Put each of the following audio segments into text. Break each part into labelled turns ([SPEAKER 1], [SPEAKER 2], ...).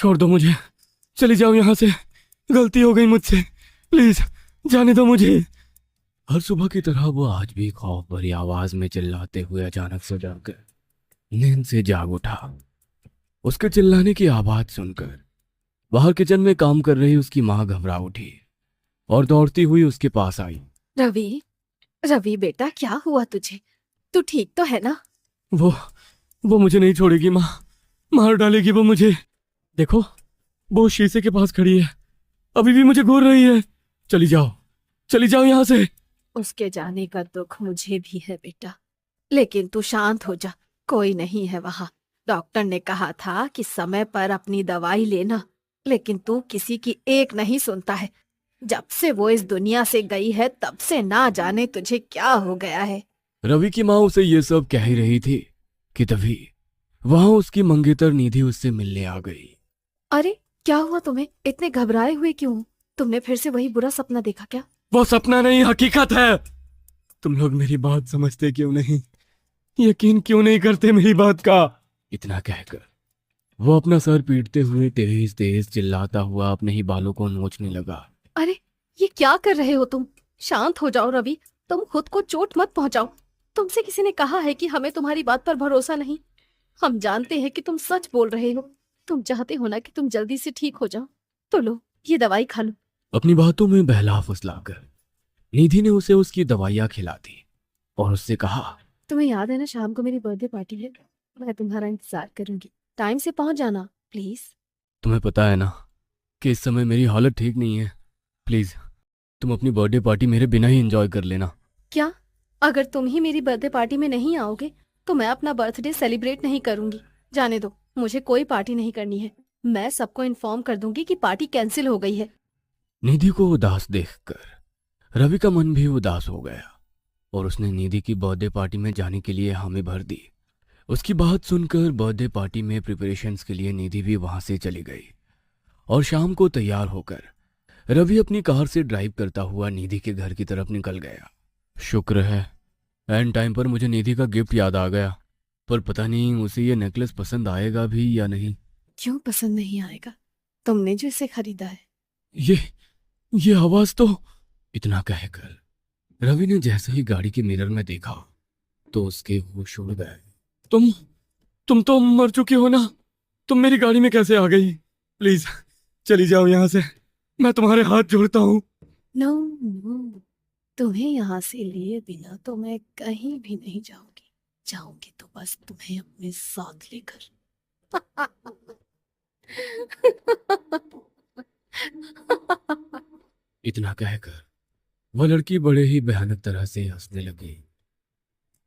[SPEAKER 1] छोड़ दो मुझे, चली जाओ यहाँ से, गलती हो गई मुझसे, प्लीज जाने दो मुझे। हर सुबह की तरह वो आज भी खौफ भरी आवाज में चिल्लाते हुए अचानक से जागकर नींद से जाग उठा। उसके चिल्लाने की आवाज सुनकर बाहर किचन में काम कर रही उसकी माँ घबरा उठी और दौड़ती हुई उसके पास आई।
[SPEAKER 2] रवि, रवि बेटा, क्या हुआ तुझे? तू ठीक तो है ना?
[SPEAKER 1] वो मुझे नहीं छोड़ेगी माँ, मार डालेगी वो मुझे। देखो, वो शीशे के पास खड़ी है, अभी भी मुझे घूर रही है। चली जाओ यहाँ से।
[SPEAKER 2] उसके जाने का दुख मुझे भी है बेटा, लेकिन तू शांत हो जा, कोई नहीं है वहां। डॉक्टर ने कहा था कि समय पर अपनी दवाई लेना, लेकिन तू किसी की एक नहीं सुनता है। जब से वो इस दुनिया से गई है तब से ना जाने तुझे क्या हो गया है।
[SPEAKER 1] रवि की माँ उसे ये सब कह ही रही थी कि तभी वहां उसकी मंगेतर निधि उससे मिलने आ गई।
[SPEAKER 2] अरे क्या हुआ तुम्हें? इतने घबराए हुए क्यों? तुमने फिर से वही बुरा सपना देखा क्या?
[SPEAKER 1] वो सपना नहीं, हकीकत है। तुम लोग मेरी बात समझते क्यों नहीं, यकीन क्यों नहीं करते मेरी बात का। इतना कहकर वो अपना सर पीटते हुए तेज तेज चिल्लाता हुआ अपने ही बालों को नोचने लगा।
[SPEAKER 2] अरे ये क्या कर रहे हो तुम? शांत हो जाओ रवि, तुम खुद को चोट मत पहुंचाओ। तुमसे किसी ने कहा है कि हमें तुम्हारी बात पर भरोसा नहीं। हम जानते हैं कि तुम सच बोल रहे हो। तुम चाहते हो ना कि तुम जल्दी से ठीक हो जाओ, तो लो ये दवाई खा लो।
[SPEAKER 1] अपनी बातों में बहला फुसलाकर निधि ने उसे उसकी दवाइयां खिला दी और उससे कहा,
[SPEAKER 2] तुम्हें याद है ना, शाम को मेरी बर्थडे पार्टी है। मैं तुम्हारा इंतजार करूंगी, टाइम से पहुंच जाना प्लीज।
[SPEAKER 1] तुम्हें पता है ना कि इस समय मेरी हालत ठीक नहीं है, प्लीज तुम अपनी बर्थडे पार्टी मेरे बिना ही एंजॉय कर लेना।
[SPEAKER 2] क्या? अगर तुम ही मेरी बर्थडे पार्टी में नहीं आओगे तो मैं अपना बर्थडे सेलिब्रेट नहीं करूंगी। जाने दो, मुझे कोई पार्टी नहीं करनी है। मैं सबको इन्फॉर्म कर दूंगी कि पार्टी कैंसिल हो गई है।
[SPEAKER 1] निधि को उदास देखकर रवि का मन भी उदास हो गया और उसने निधि की बर्थडे पार्टी में जाने के लिए हामी भर दी। उसकी बात सुनकर बर्थडे पार्टी में प्रिपरेशंस के लिए निधि भी वहां से चली गई और शाम को तैयार होकर रवि अपनी कार से ड्राइव करता हुआ निधि के घर की तरफ निकल गया। शुक्र है एंड टाइम पर मुझे निधि का गिफ्ट याद आ गया, पर पता नहीं उसे ये नेकलेस पसंद आएगा भी या नहीं।
[SPEAKER 2] क्यों पसंद नहीं आएगा? तुमने जो इसे खरीदा है।
[SPEAKER 1] ये ये आवाज तो। इतना कहकर रवि ने जैसे ही गाड़ी के मिरर में देखा तो उसके होश उड़ गए। तुम तो मर चुकी हो ना, तुम मेरी गाड़ी में कैसे आ गई? प्लीज चली जाओ यहाँ से, मैं तुम्हारे हाथ जोड़ता हूँ।
[SPEAKER 2] नो नो, तुम्हें यहाँ से लिए बिना तो मैं कहीं भी नहीं जाऊंगी। जाऊंगी तो बस तुम्हें अपने साथ लेकर।
[SPEAKER 1] इतना कहकर वह लड़की बड़े ही भयानक तरह से हंसने लगी।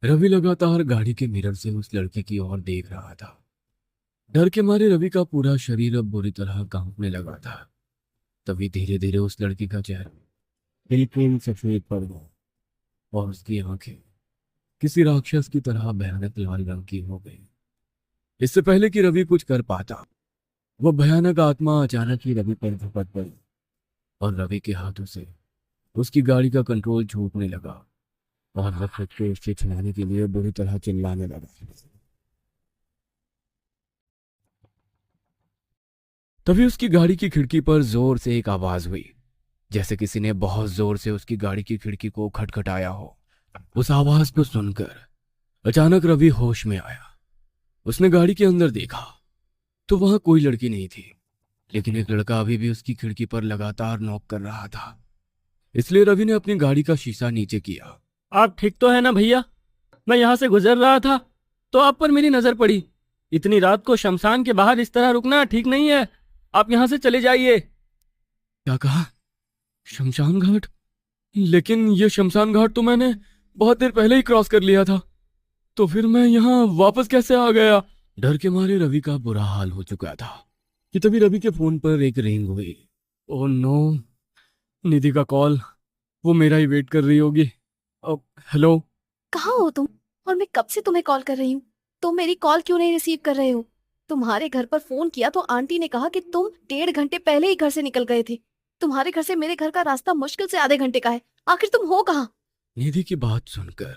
[SPEAKER 1] रवि लगातार गाड़ी के मिरर से उस लड़की की ओर देख रहा था। डर के मारे रवि का पूरा शरीर अब बुरी तरह कांपने लगा था। तभी धीरे धीरे उस लड़की का चेहरा बिल्कुल सफेद पड़ गया और उसकी आंखें किसी राक्षस की तरह भयानक लाल रंग की हो गई। इससे पहले कि रवि कुछ कर पाता, वह भयानक आत्मा अचानक ही रवि पर झपट पड़ी और रवि के हाथों से उसकी गाड़ी का कंट्रोल छूटने लगा और वह खुद को उससे छुड़ाने के लिए बुरी तरह चिल्लाने लगा। तभी उसकी गाड़ी की खिड़की पर जोर से एक आवाज हुई, जैसे किसी ने बहुत जोर से उसकी गाड़ी की खिड़की को खटखटाया हो। उस आवाज को सुनकर अचानक रवि होश में आया। उसने गाड़ी के अंदर देखा तो वहां कोई लड़की नहीं थी, लेकिन एक लड़का अभी भी उसकी खिड़की पर लगातार नॉक कर रहा था। इसलिए रवि ने अपनी गाड़ी का शीशा नीचे किया।
[SPEAKER 3] आप ठीक तो है ना भैया? मैं यहाँ से गुजर रहा था तो आप पर मेरी नजर पड़ी। इतनी रात को शमशान के बाहर इस तरह रुकना ठीक नहीं है। आप यहाँ से चले जाइए।
[SPEAKER 1] क्या कहा? शमशान घाट? लेकिन ये शमशान घाट तो मैंने बहुत देर पहले ही क्रॉस कर लिया था, तो फिर मैं यहाँ वापस कैसे आ गया? डर के मारे रवि का बुरा हाल हो चुका था कि तभी रवि के फोन पर एक रिंग हुई। ओह नो, निधि का कॉल। वो मेरा ही वेट कर रही होगी। हेलो।
[SPEAKER 2] कहाँ हो तुम? और मैं कब से तुम्हें कॉल कर रही हूँ, तुम मेरी कॉल क्यों नहीं रिसीव कर रहे हो? तुम्हारे घर पर फोन किया तो आंटी ने कहा कि तुम 1.5 घंटे पहले ही घर से निकल गए थे। तुम्हारे घर से मेरे घर का रास्ता मुश्किल से आधे घंटे का है। आखिर तुम हो कहाँ?
[SPEAKER 1] निधि की बात सुनकर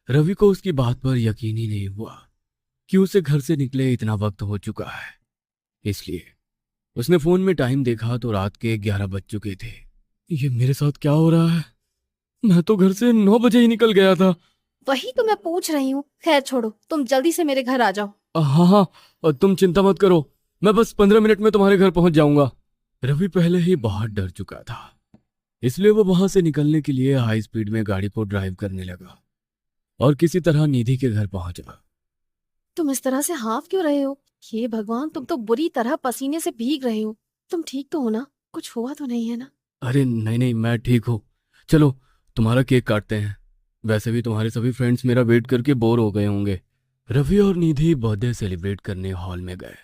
[SPEAKER 1] रवि को उसकी बात पर यकीन ही नहीं हुआ कि उसे घर से निकले इतना वक्त हो चुका है। इसलिए उसने फोन में टाइम देखा तो रात के 11 बज चुके थे। ये मेरे साथ क्या हो रहा है? मैं तो घर से 9 बजे ही निकल गया था।
[SPEAKER 2] वही तो मैं पूछ रही हूँ। खैर छोड़ो, तुम जल्दी से मेरे घर आ जाओ।
[SPEAKER 1] हाँ हाँ, और तुम चिंता मत करो, मैं बस 15 मिनट में तुम्हारे घर पहुंच जाऊंगा। रवि पहले ही बहुत डर चुका था, इसलिए वो वहां से निकलने के लिए हाई स्पीड में गाड़ी को ड्राइव करने लगा और किसी तरह निधि के घर पहुंचा।
[SPEAKER 2] तुम इस तरह से हाफ क्यों रहे हो? हे भगवान, तुम तो बुरी तरह पसीने से भीग रहे हो। तुम ठीक तो हो ना? कुछ हुआ तो नहीं है ना?
[SPEAKER 1] अरे नहीं नहीं, मैं ठीक हूँ। चलो तुम्हारा केक काटते हैं। वैसे भी तुम्हारे सभी फ्रेंड्स मेरा वेट करके बोर हो गए होंगे। रवि और निधि बर्थडे सेलिब्रेट करने हॉल में गए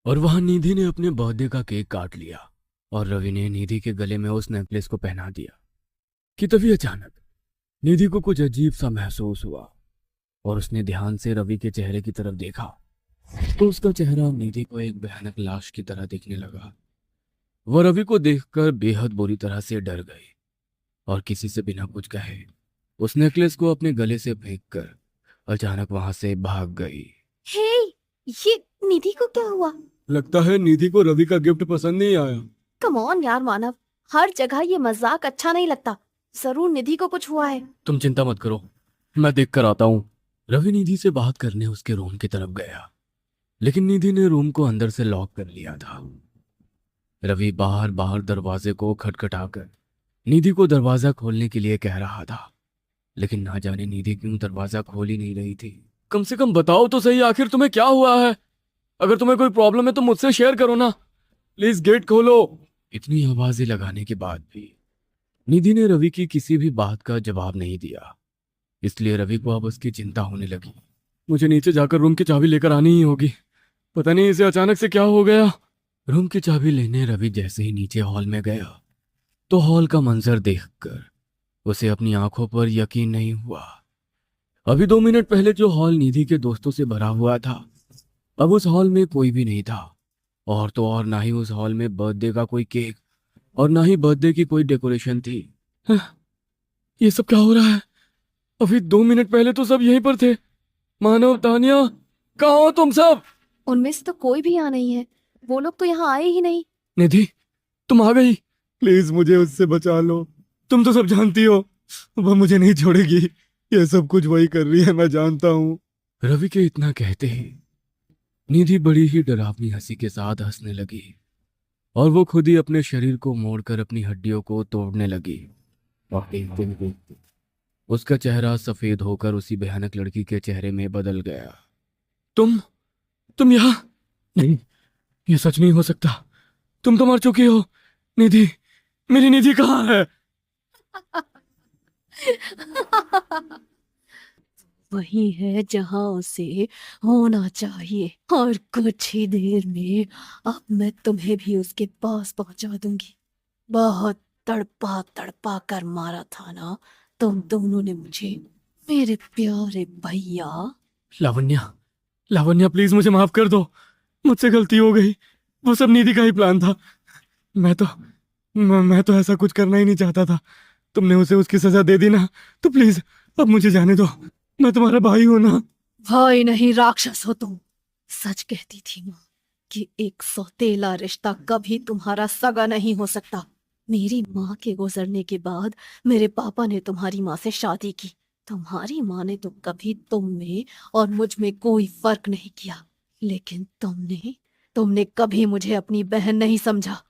[SPEAKER 1] और वहां निधि ने अपने बर्थडे का केक काट लिया और रवि ने निधि के गले में उस नेकलेस को पहना दिया कि तभी अचानक निधि को कुछ अजीब सा महसूस हुआ और उसने ध्यान से रवि के चेहरे की तरफ देखा तो उसका चेहरा निधि को एक भयानक लाश की तरह दिखने लगा। वह रवि को देखकर बेहद बुरी तरह से डर गई और किसी से बिना कुछ कहे उस नेकलेस को अपने गले से फेंककर अचानक वहां से भाग गई।
[SPEAKER 2] हे, ये निधि को क्या हुआ?
[SPEAKER 1] लगता है निधि को रवि का गिफ्ट पसंद नहीं आया।
[SPEAKER 2] कम ऑन यार मानव, हर जगह ये मजाक अच्छा नहीं लगता। जरूर निधि को कुछ हुआ है।
[SPEAKER 1] तुम चिंता मत करो, मैं देख कर आता हूँ। रवि निधि से बात करने उसके रूम की तरफ गया, लेकिन निधि ने रूम को अंदर से लॉक कर लिया था। रवि बाहर बाहर दरवाजे को खटखटाकर निधि को दरवाजा खोलने के लिए कह रहा था, लेकिन ना जाने निधि क्यों दरवाजा खोल ही नहीं रही थी। कम से कम बताओ तो सही, आखिर तुम्हें क्या हुआ है? अगर तुम्हें कोई प्रॉब्लम है तो मुझसे शेयर करो ना, प्लीज गेट खोलो। इतनी आवाजें लगाने के बाद भी निधि ने रवि की किसी भी बात का जवाब नहीं दिया, इसलिए रवि को अब उसकी चिंता होने लगी। मुझे नीचे जाकर रूम की चाबी लेकर आनी ही होगी, पता नहीं इसे अचानक से क्या हो गया। रूम की चाबी लेने रवि जैसे ही नीचे हॉल में गया तो हॉल का मंजर देखकर उसे अपनी आंखों पर यकीन नहीं हुआ। अभी 2 मिनट पहले जो हॉल निधि के दोस्तों से भरा हुआ था, अब उस हॉल में कोई भी नहीं था। और तो और ना ही उस हॉल में बर्थडे का कोई केक और ना ही बर्थडे की कोई डेकोरेशन थी। ये सब क्या हो रहा है? अभी 2 मिनट पहले तो सब यहीं पर थे। मानव, तानिया, कहाँ हो तुम सब?
[SPEAKER 2] उनमें से तो कोई भी यहाँ नहीं है। वो लोग तो यहाँ आए ही नहीं।
[SPEAKER 1] निधि, तुम आ गई। प्लीज मुझे उससे बचा लो, तुम तो सब जानती हो वह मुझे नहीं छोड़ेगी। ये सब कुछ वही कर रही है, मैं जानता हूँ। रवि के इतना कहते ही निधि बड़ी ही डरावनी हंसी के साथ हंसने लगी और वो खुद ही अपने शरीर को मोड़कर अपनी हड्डियों को तोड़ने लगी। और देखते ही देखते उसका चेहरा सफेद होकर उसी भयानक लड़की के चेहरे में बदल गया। तुम यहाँ? नहीं, ये सच नहीं हो सकता। तुम तो मर चुकी हो। निधि, मेरी निधि कहाँ है?
[SPEAKER 2] वही है जहां उसे होना चाहिए, और कुछ ही देर में अब मैं तुम्हें भी उसके पास पहुंचा दूंगी। बहुत तड़पा तड़पा कर मारा था ना तुम दोनों ने मुझे, मेरे प्यारे भैया।
[SPEAKER 1] लावण्या, लावण्या प्लीज मुझे माफ कर दो, मुझसे गलती हो गई। वो सब निधि का ही प्लान था। मैं तो ऐसा कुछ करना ही नहीं चाहता था। तुमने उसे उसकी सजा दे दी ना, तो प्लीज अब मुझे जाने दो। मैं तुम्हारा भाई हूं ना।
[SPEAKER 2] भाई नहीं, राक्षस हो तुम। सच कहती थी माँ कि एक सौतेला रिश्ता कभी तुम्हारा सगा नहीं हो सकता। मेरी माँ के गुजरने के बाद मेरे पापा ने तुम्हारी माँ से शादी की। तुम्हारी माँ ने तो कभी तुम में और मुझ में कोई फर्क नहीं किया, लेकिन तुमने कभी मुझे अपनी बहन नहीं समझा।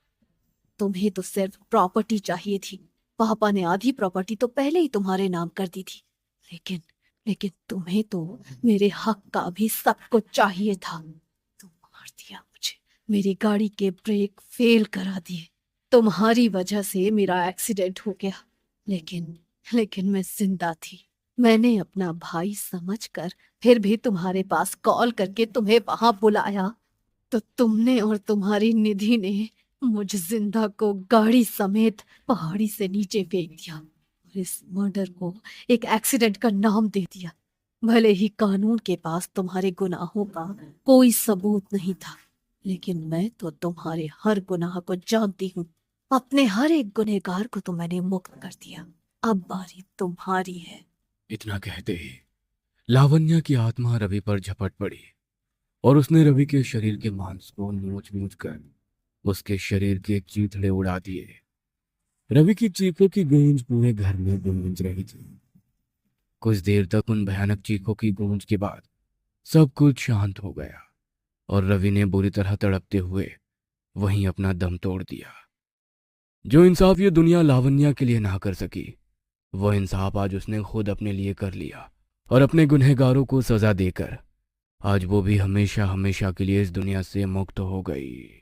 [SPEAKER 2] तुम्हें तो सिर्फ प्रॉपर्टी चाहिए थी। पापा ने आधी प्रॉपर्टी तो पहले ही तुम्हारे नाम कर दी थी, लेकिन लेकिन तुम्हें तो मेरे हक का भी सब कुछ चाहिए था। तुम मार दिया मुझे, मेरी गाड़ी के ब्रेक फेल करा दिए। तुम्हारी वजह से मेरा एक्सीडेंट हो गया, लेकिन मैं जिंदा थी। मैंने अपना भाई समझकर फिर भी तुम्हारे पास कॉल करके तुम्हें वहां बुलाया, तो तुमने और तुम्हारी निधि ने मुझ जिंदा को गाड़ी समेत पहाड़ी से नीचे फेंक दिया और इस मर्डर को एक एक्सीडेंट का नाम दे दिया। भले ही कानून के पास तुम्हारे गुनाहों का कोई सबूत नहीं था, लेकिन मैं तो तुम्हारे हर गुनाह को जानती हूँ। अपने हर एक गुनहगार को तो मैंने मुक्त कर दिया। अब बारी तुम्हारी है।
[SPEAKER 1] इतना कहते ही लावण्या की आत्मा रवि पर झपट पड़ी और उसने रवि के शरीर के मांस को नोच नोच कर उसके शरीर के चीथड़े उड़ा दिए। रवि की चीखों की गूंज पूरे घर में गूंज रही थी। कुछ देर तक उन भयानक चीखों की गूंज के बाद सब कुछ शांत हो गया और रवि ने बुरी तरह तड़पते हुए वहीं अपना दम तोड़ दिया। जो इंसाफ ये दुनिया लावण्या के लिए ना कर सकी, वह इंसाफ आज उसने खुद अपने लिए कर लिया और अपने गुनहगारों को सजा देकर आज वो भी हमेशा हमेशा के लिए इस दुनिया से मुक्त हो गई।